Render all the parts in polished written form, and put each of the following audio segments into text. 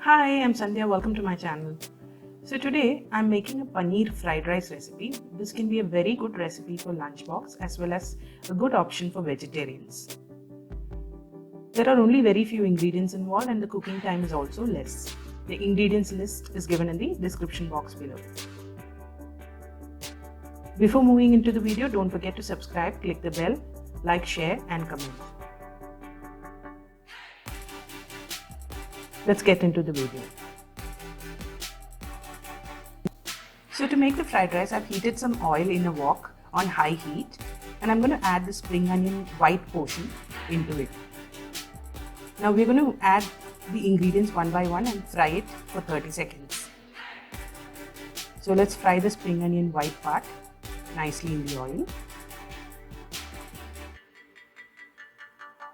Hi, I'm Sandhya. Welcome to my channel. So today I'm making a paneer fried rice recipe. This can be a very good recipe for lunchbox as well as a good option for vegetarians. There are only very few ingredients involved and the cooking time is also less. The ingredients list is given in the description box below. Before moving into the video, don't forget to subscribe, click the bell, like, share and comment. Let's get into the video. So to make the fried rice, I've heated some oil in a wok on high heat and I'm going to add the spring onion white portion into it. Now we're going to add the ingredients one by one and fry it for 30 seconds. So let's fry the spring onion white part nicely in the oil.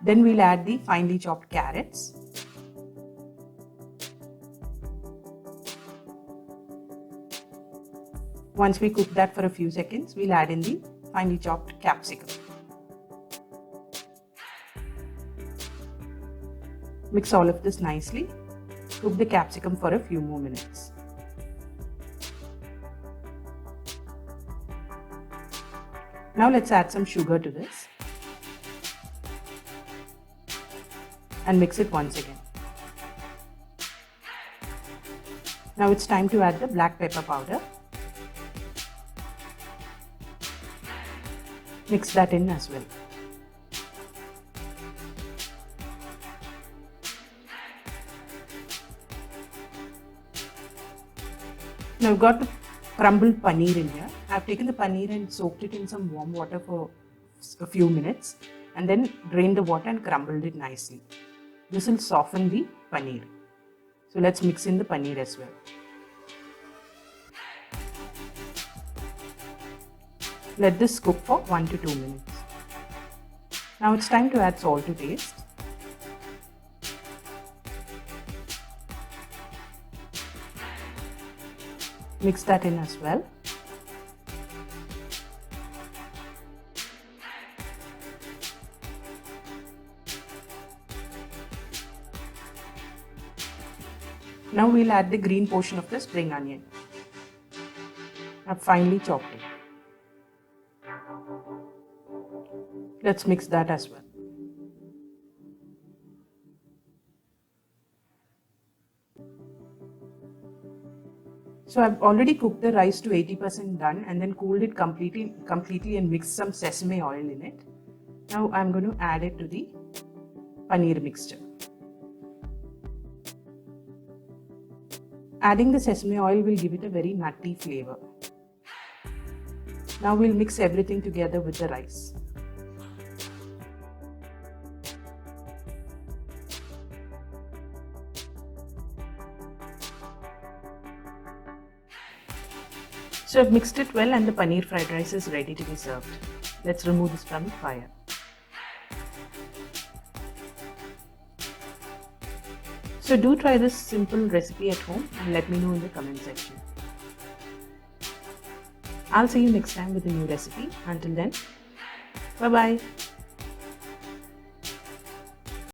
Then we'll add the finely chopped carrots. Once we cook that for a few seconds, we'll add in the finely chopped capsicum. Mix all of this nicely. Cook the capsicum for a few more minutes. Now let's add some sugar to this and mix it once again. Now it's time to add the black pepper powder. Mix that in as well. Now I've got the crumbled paneer in here. I've taken the paneer and soaked it in some warm water for a few minutes and then drained the water and crumbled it nicely. This will soften the paneer. So let's mix in the paneer as well. Let this cook for 1 to 2 minutes. Now it's time to add salt to taste. Mix that in as well. Now we'll add the green portion of the spring onion. I've finely chopped it. Let's mix that as well. So I've already cooked the rice to 80% done and then cooled it completely and mixed some sesame oil in it. Now I'm going to add it to the paneer mixture. Adding the sesame oil will give it a very nutty flavor. Now we'll mix everything together with the rice. So I've mixed it well and the paneer fried rice is ready to be served. Let's remove this from the fire. So do try this simple recipe at home and let me know in the comment section. I'll see you next time with a new recipe. Until then, bye bye.